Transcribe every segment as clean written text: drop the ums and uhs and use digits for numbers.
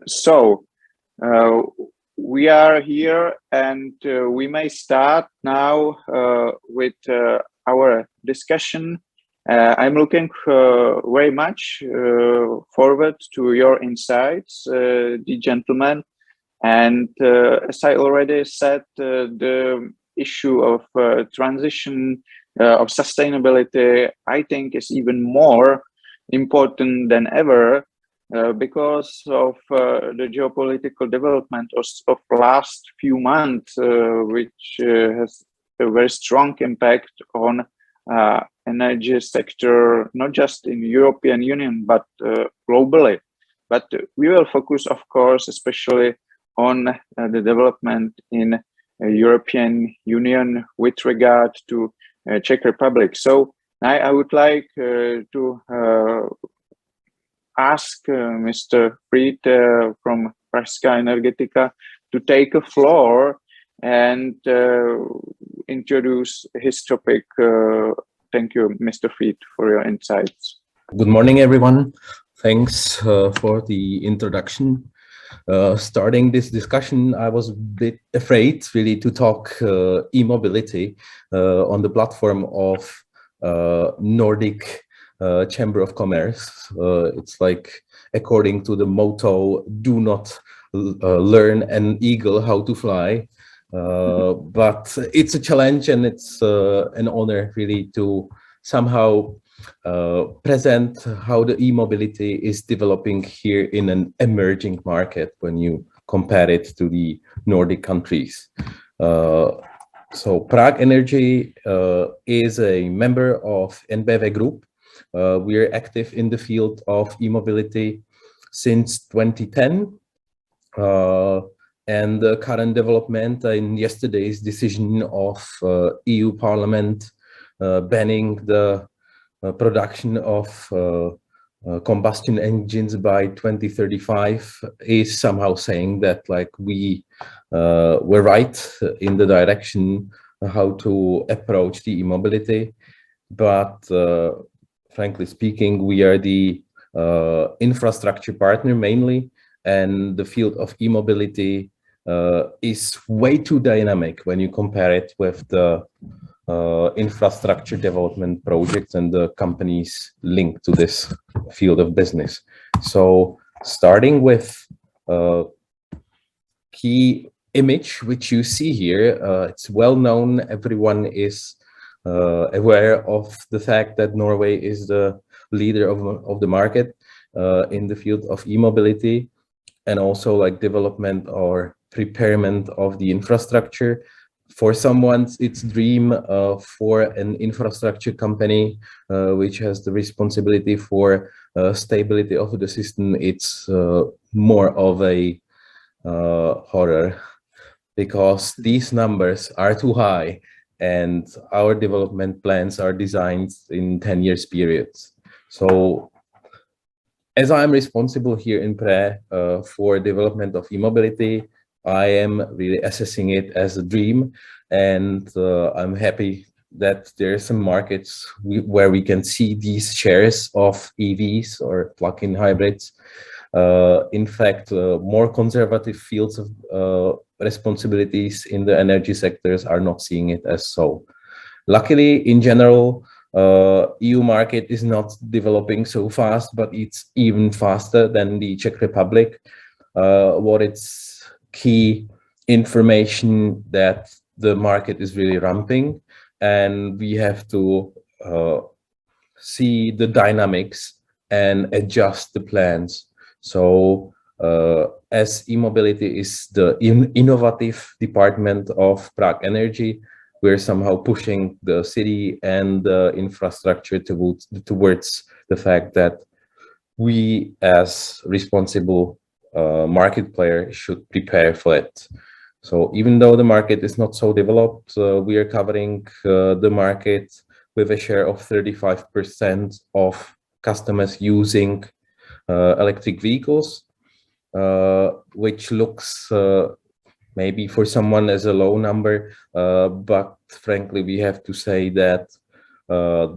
So uh, we are here, and we may start now with our discussion. I'm looking very much forward to your insights, the gentlemen. And as I already said, the issue of transition, of sustainability, I think is even more important than ever because of the geopolitical development of last few months, which has a very strong impact on energy sector, not just in European Union, but globally. But we will focus, of course, especially on the development in European Union with regard to Czech Republic. So I would like to ask Mr. Fried from Pražská Energetika to take a floor and introduce his topic. Thank you, Mr. Fried, for your insights. Good morning, everyone. Thanks for the introduction. Starting this discussion, I was a bit afraid really to talk e-mobility on the platform of Nordic Chamber of Commerce. It's like, according to the motto, do not learn an eagle how to fly. But it's a challenge, and it's an honor really to somehow present how the e-mobility is developing here in an emerging market when you compare it to the Nordic countries. So Prague Energy is a member of NBV Group. We are active in the field of e-mobility since 2010. And the current development in yesterday's decision of EU Parliament banning the production of combustion engines by 2035 is somehow saying that, like, we were right in the direction how to approach the e-mobility. But frankly speaking, we are the infrastructure partner mainly, and the field of e-mobility is way too dynamic when you compare it with the infrastructure development projects and the companies linked to this field of business. So starting with key image, which you see here, it's well known, everyone is aware of the fact that Norway is the leader of the market in the field of e-mobility, and also like development or preparement of the infrastructure. For someone, it's dream for an infrastructure company which has the responsibility for stability of the system. It's more of a horror, because these numbers are too high and our development plans are designed in 10 years periods. So as I'm responsible here in PRE for development of e-mobility, I am really assessing it as a dream, and I'm happy that there are some markets where we can see these shares of EVs or plug-in hybrids. In fact, more conservative fields of responsibilities in the energy sectors are not seeing it as so. Luckily, in general, EU market is not developing so fast, but it's even faster than the Czech Republic. What it's key information that the market is really ramping, and we have to see the dynamics and adjust the plans. So as e-mobility is the innovative department of Prague Energy, we're somehow pushing the city and the infrastructure towards the fact that we as responsible market player should prepare for it. So even though the market is not so developed, we are covering the market with a share of 35% of customers using electric vehicles, which looks maybe for someone as a low number, but frankly, we have to say that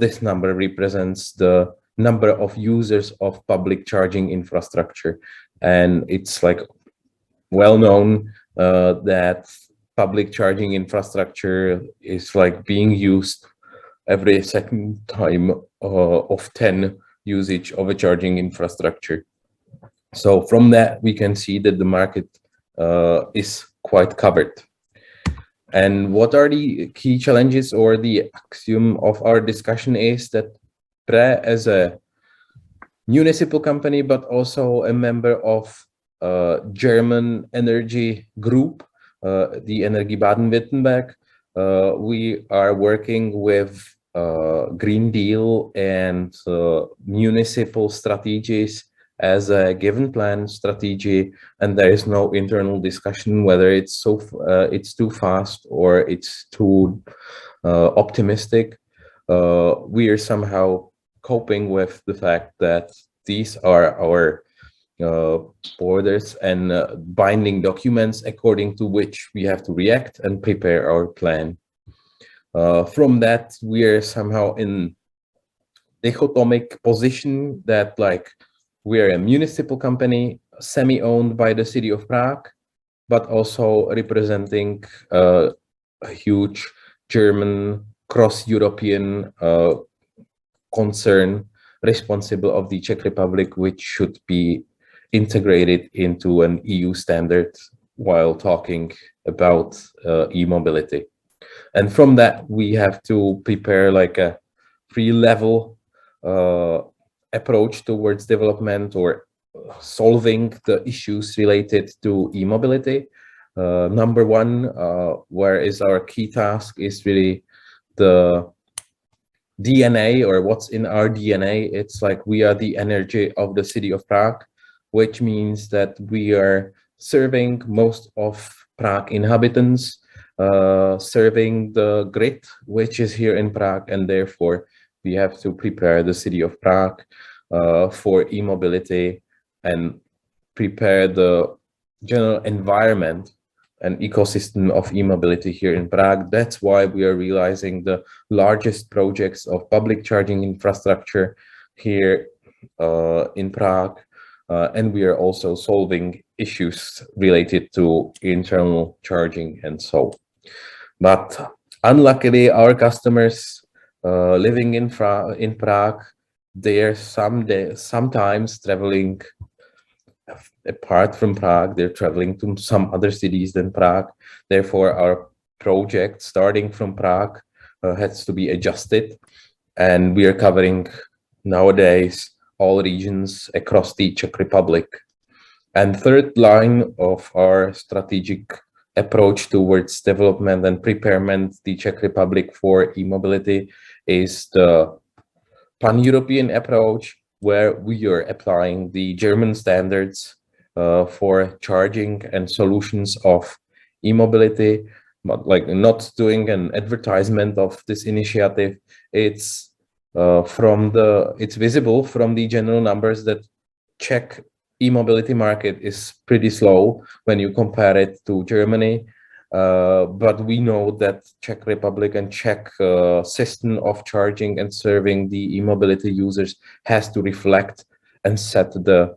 this number represents the number of users of public charging infrastructure. And it's like well known that public charging infrastructure is like being used every second time of 10 usage of a charging infrastructure. So from that, we can see that the market is quite covered. And what are the key challenges, or the axiom of our discussion is that PRE, as a municipal company, but also a member of German energy group, the Energie Baden-Württemberg, we are working with Green Deal and municipal strategies as a given plan strategy, and there is no internal discussion whether it's it's too fast or it's too optimistic. We are somehow coping with the fact that these are our borders and binding documents according to which we have to react and prepare our plan. From that, we are somehow in dichotomic position that like we are a municipal company, semi-owned by the city of Prague, but also representing a huge German cross-European concern responsible of the Czech Republic, which should be integrated into an EU standard while talking about e-mobility. And from that, we have to prepare like a three-level approach towards development or solving the issues related to e-mobility. Number one, where is our key task, is really the DNA, or what's in our DNA. It's like we are the energy of the city of Prague, which means that we are serving most of Prague inhabitants, serving the grid, which is here in Prague, and therefore we have to prepare the city of Prague for e-mobility and prepare the general environment and ecosystem of e-mobility here in Prague. That's why we are realizing the largest projects of public charging infrastructure here in Prague. And we are also solving issues related to internal charging and so. But unluckily, our customers living in Prague, they are sometimes traveling apart from Prague. They're traveling to some other cities than Prague. Therefore, our project starting from Prague has to be adjusted. And we are covering nowadays all regions across the Czech Republic. And third line of our strategic approach towards development and preparement the Czech Republic for e-mobility is the pan-European approach, where we are applying the German standards for charging and solutions of e-mobility, but like not doing an advertisement of this initiative. It's it's visible from the general numbers that Czech e-mobility market is pretty slow when you compare it to Germany. But we know that Czech Republic and Czech system of charging and serving the e-mobility users has to reflect and set the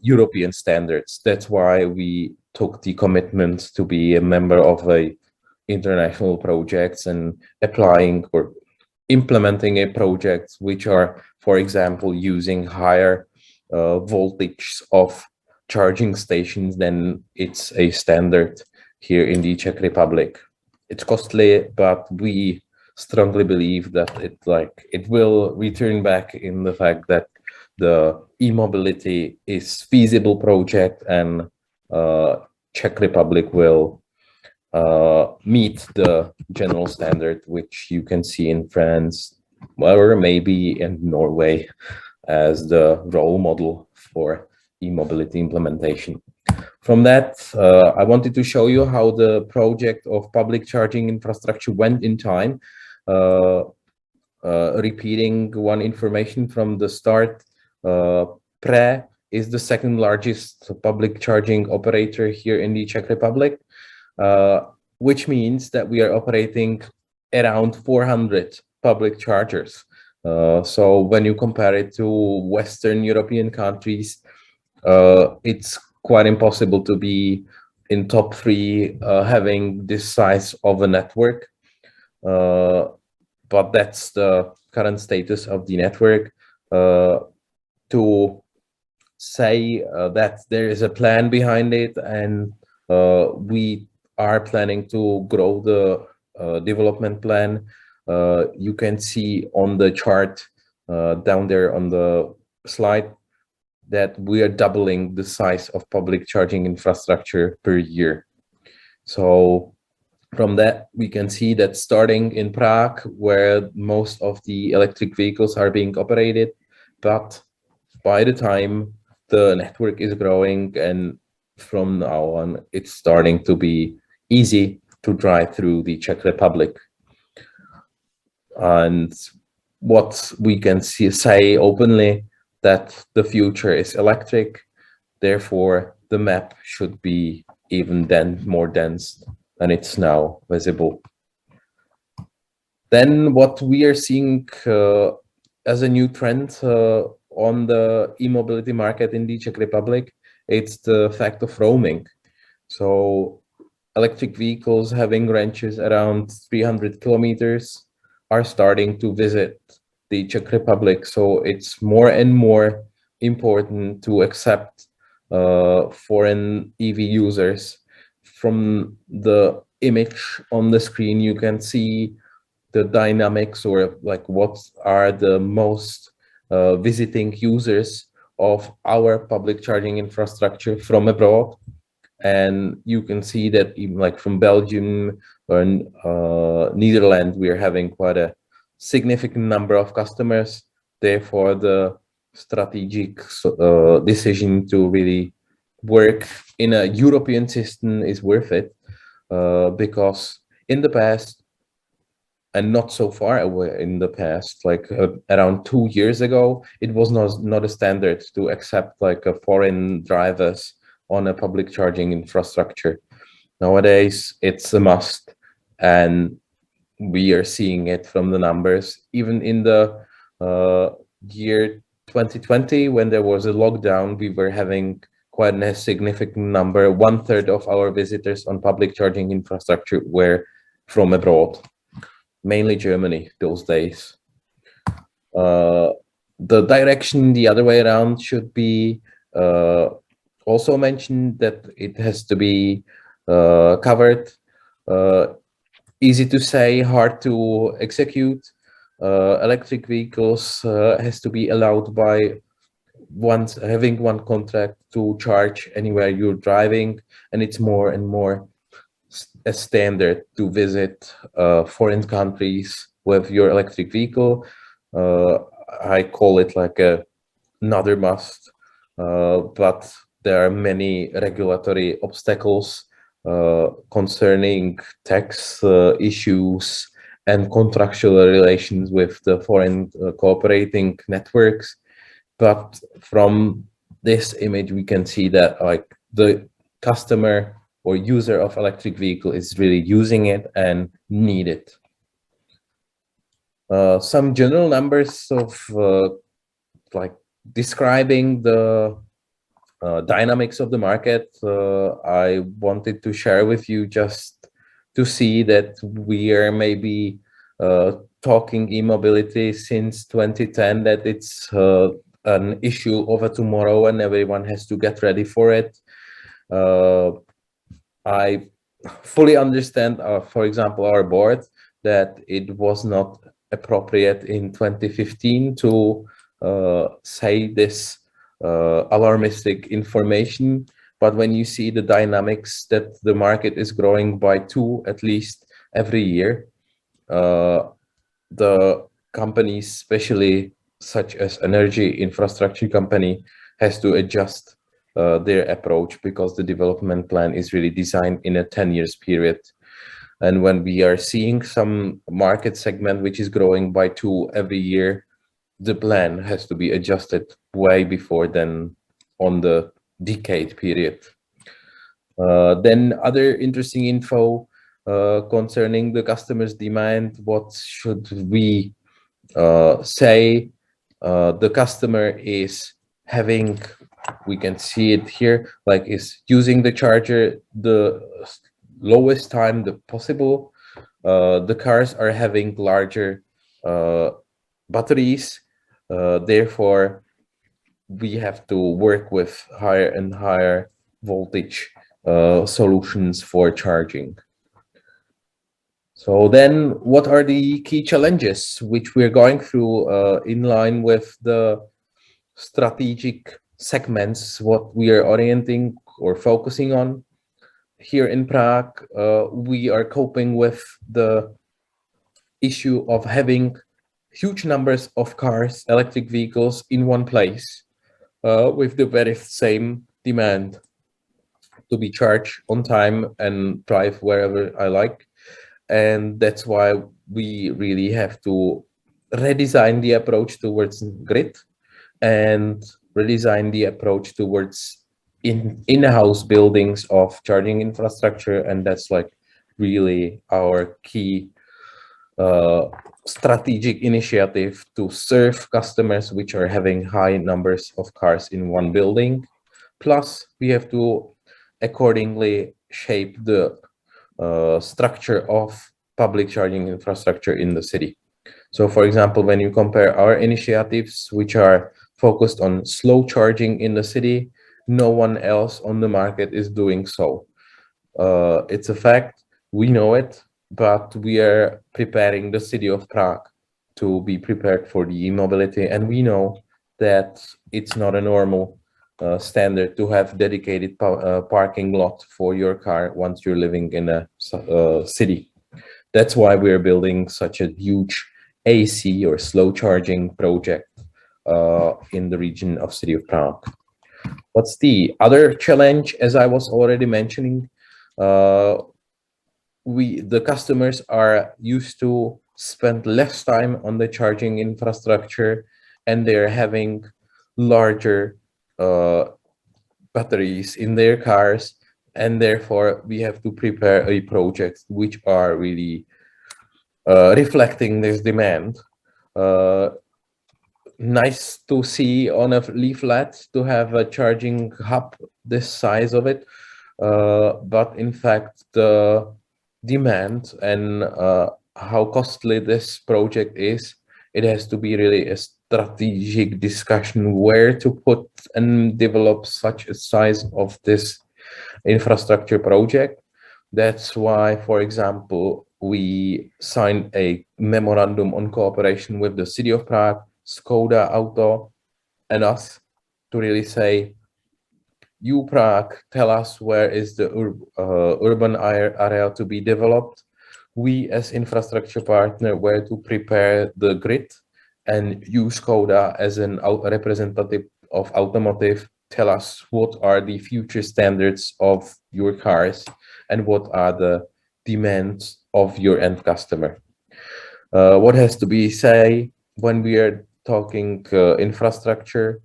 European standards. That's why we took the commitment to be a member of a international projects and applying or implementing a projects which are, for example, using higher voltage of charging stations than it's a standard here in the Czech Republic. It's costly, but we strongly believe that it will return back in the fact that the e-mobility is feasible project, and Czech Republic will meet the general standard, which you can see in France or maybe in Norway as the role model for e-mobility implementation. From that, I wanted to show you how the project of public charging infrastructure went in time. Repeating one information from the start, PRE is the second largest public charging operator here in the Czech Republic, which means that we are operating around 400 public chargers. So when you compare it to Western European countries, it's quite impossible to be in top three having this size of a network. But that's the current status of the network. To say that there is a plan behind it, and we are planning to grow the development plan. You can see on the chart down there on the slide that we are doubling the size of public charging infrastructure per year. So from that, we can see that starting in Prague, where most of the electric vehicles are being operated, but by the time the network is growing, and from now on, it's starting to be easy to drive through the Czech Republic. And what we can say openly, that the future is electric, therefore the map should be even then more dense than it's now visible. Then what we are seeing as a new trend on the e-mobility market in the Czech Republic, it's the fact of roaming. So electric vehicles having ranges around 300 kilometers are starting to visit the Czech Republic. So it's more and more important to accept foreign EV users. From the image on the screen, you can see the dynamics, or like what are the most visiting users of our public charging infrastructure from abroad. And you can see that even like from Belgium or Netherlands, we are having quite a significant number of customers. Therefore, the strategic decision to really work in a European system is worth it, because in the past, and not so far away in the past, like around 2 years ago, it was not a standard to accept like a foreign drivers on a public charging infrastructure. Nowadays, it's a must, and we are seeing it from the numbers. Even in the year 2020, when there was a lockdown, we were having quite a significant number. 1/3 of our visitors on public charging infrastructure were from abroad, mainly Germany those days. The direction the other way around should be also mentioned, that it has to be covered. Easy to say, hard to execute. Electric vehicles has to be allowed by having one contract to charge anywhere you're driving, and it's more and more a standard to visit foreign countries with your electric vehicle. I call it like another must, but there are many regulatory obstacles concerning tax issues and contractual relations with the foreign cooperating networks. But from this image, we can see that like the customer or user of electric vehicle is really using it and need it. Some general numbers of like describing the dynamics of the market, I wanted to share with you, just to see that we are maybe talking e-mobility since 2010, that it's an issue over tomorrow and everyone has to get ready for it. I fully understand, for example, our board, that it was not appropriate in 2015 to say this alarmistic information. But when you see the dynamics that the market is growing by 2 at least every year, the companies, especially such as energy infrastructure company, has to adjust their approach, because the development plan is really designed in a 10 years period. And when we are seeing some market segment which is growing by 2 every year, the plan has to be adjusted way before then on the decade period. Then other interesting info concerning the customer's demand. What should we say? The customer is having, we can see it here, like is using the charger the lowest time the possible. The cars are having larger batteries, therefore we have to work with higher and higher voltage solutions for charging. So then what are the key challenges which we're going through in line with the strategic segments, what we are orienting or focusing on? Here in Prague, we are coping with the issue of having huge numbers of cars, electric vehicles in one place, with the very same demand to be charged on time and drive wherever I like. And that's why we really have to redesign the approach towards grid and redesign the approach towards in-house buildings of charging infrastructure. And that's like really our key strategic initiative to serve customers which are having high numbers of cars in one building. Plus, we have to accordingly shape the structure of public charging infrastructure in the city. So, for example, when you compare our initiatives, which are focused on slow charging in the city, no one else on the market is doing so. It's a fact, we know it, but we are preparing the city of Prague to be prepared for the e-mobility, and we know that it's not a normal standard to have dedicated parking lot for your car once you're living in a city. That's why we're building such a huge AC or slow charging project in the region of city of Prague. What's the other challenge? As I was already mentioning, the customers are used to spend less time on the charging infrastructure, and they're having larger batteries in their cars, and therefore we have to prepare a project which are really reflecting this demand. Nice to see on a leaflet to have a charging hub this size of it, but in fact the demand and how costly this project is, it has to be really a strategic discussion where to put and develop such a size of this infrastructure project. That's why, for example, we signed a memorandum on cooperation with the city of Prague, Skoda Auto, and us to really say, you Prague, tell us where is the urban area to be developed. We as infrastructure partner were to prepare the grid, and you Skoda as an representative of automotive, tell us what are the future standards of your cars and what are the demands of your end customer. What has to be said when we are talking infrastructure?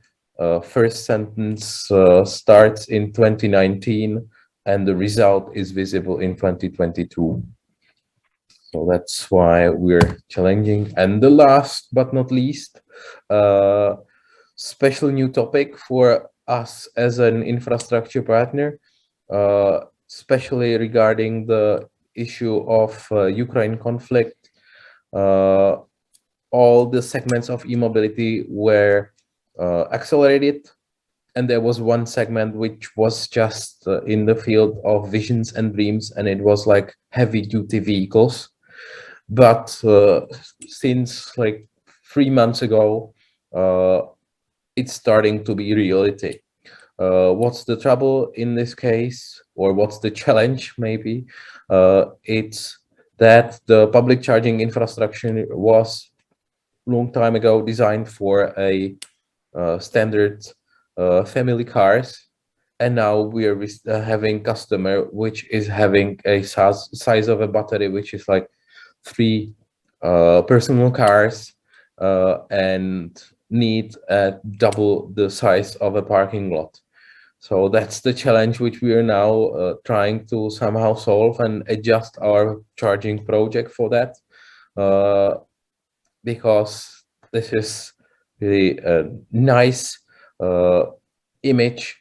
First sentence starts in 2019 and the result is visible in 2022. So that's why we're challenging. And the last but not least, special new topic for us as an infrastructure partner, especially regarding the issue of Ukraine conflict. All the segments of e-mobility were accelerated, and there was one segment which was just in the field of visions and dreams, and it was like heavy duty vehicles. But since like 3 months ago, it's starting to be reality. What's the trouble in this case, or what's the challenge maybe? It's that the public charging infrastructure was long time ago designed for a standard family cars, and now we are having customer which is having a size of a battery which is like 3 personal cars and need double the size of a parking lot. So that's the challenge which we are now trying to somehow solve and adjust our charging project for that, because this is really a nice image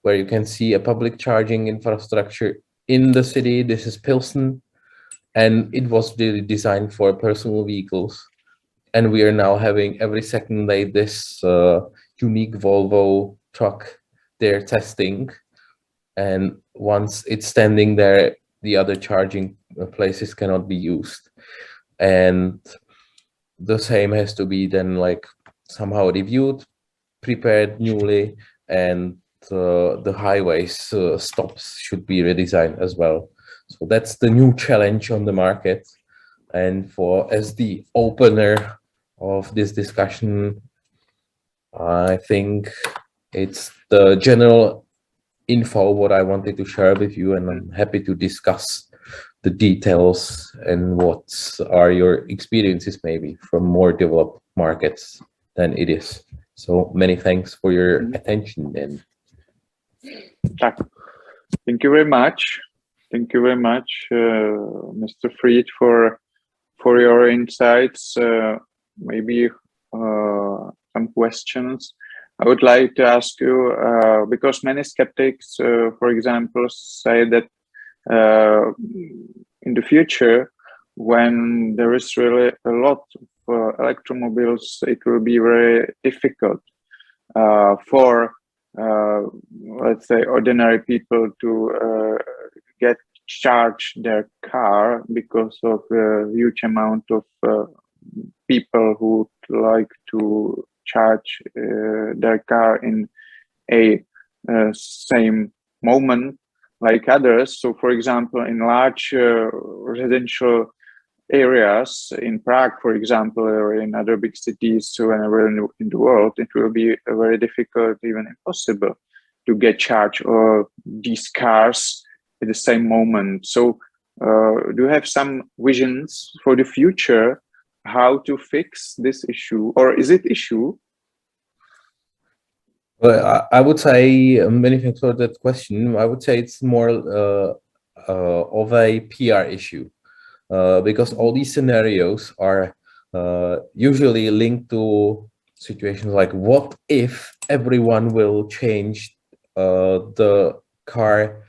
where you can see a public charging infrastructure in the city. This is Pilsen, and it was really designed for personal vehicles. And we are now having every second day this unique Volvo truck they're testing. And once it's standing there, the other charging places cannot be used. And the same has to be then like somehow reviewed, prepared newly, and the highways stops should be redesigned as well. So that's the new challenge on the market. And as the opener of this discussion, I think it's the general info what I wanted to share with you, and I'm happy to discuss the details and what are your experiences maybe from more developed markets than it is. So many thanks for your attention then. Thank you very much. Thank you very much, Mr. Fried, for your insights. Maybe some questions I would like to ask you, because many skeptics, for example, say that in the future, when there is really a lot of electromobiles, it will be very difficult for, let's say, ordinary people to get charge their car because of a huge amount of people who would like to charge their car in a same moment like others. So, for example, in large residential areas in Prague, for example, or in other big cities, so wherever in the world, it will be very difficult, even impossible, to get charge of these cars at the same moment. So, do you have some visions for the future how to fix this issue, or is it issue? Well, I would say many thanks for that question. I would say it's more of a PR issue, because all these scenarios are usually linked to situations like, what if everyone will change the car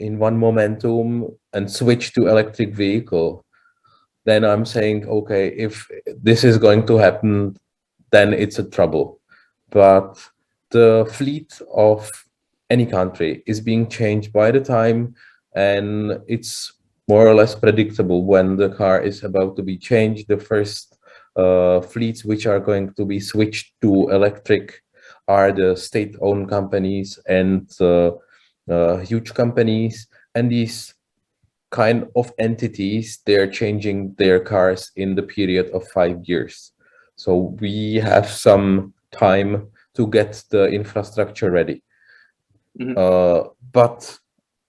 in one momentum and switch to electric vehicle? Then I'm saying, okay, if this is going to happen, then it's a trouble. But the fleet of any country is being changed by the time, and it's more or less predictable when the car is about to be changed. The first fleets which are going to be switched to electric are the state-owned companies and huge companies, and these kind of entities, they're changing their cars in the period of 5 years. So we have some time to get the infrastructure ready. But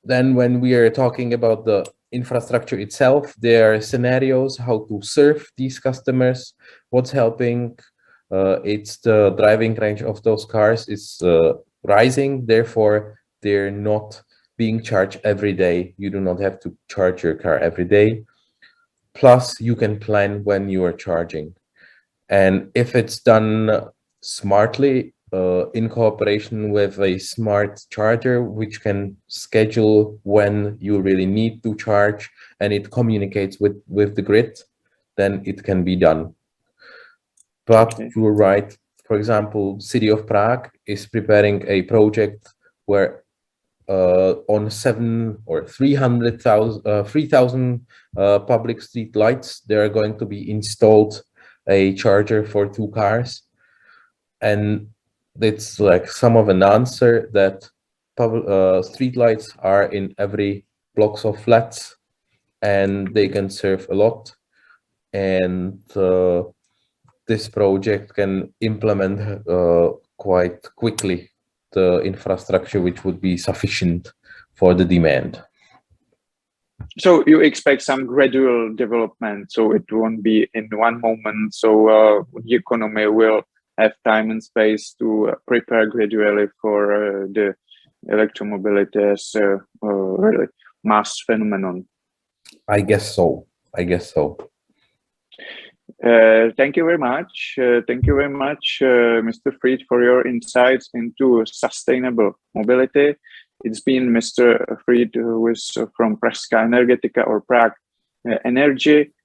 then when we are talking about the infrastructure itself, there are scenarios how to serve these customers. What's helping? It's the driving range of those cars is rising, therefore they're not being charged every day. You do not have to charge your car every day. Plus, you can plan when you are charging. And if it's done smartly, in cooperation with a smart charger, which can schedule when you really need to charge, and it communicates with the grid, then it can be done. But you're right. For example, City of Prague is preparing a project where on 3,000 public street lights, there are going to be installed a charger for 2 cars. And it's like some of an answer that street lights are in every blocks of flats, and they can serve a lot. And this project can implement quite quickly the infrastructure which would be sufficient for the demand. So you expect some gradual development, so it won't be in one moment. So the economy will have time and space to prepare gradually for the electromobility as a really mass phenomenon. I guess so. Thank you very much. Thank you very much, Mr. Fried, for your insights into sustainable mobility. It's been Mr. Fried, who is from Pražská Energetika or Prague Energy.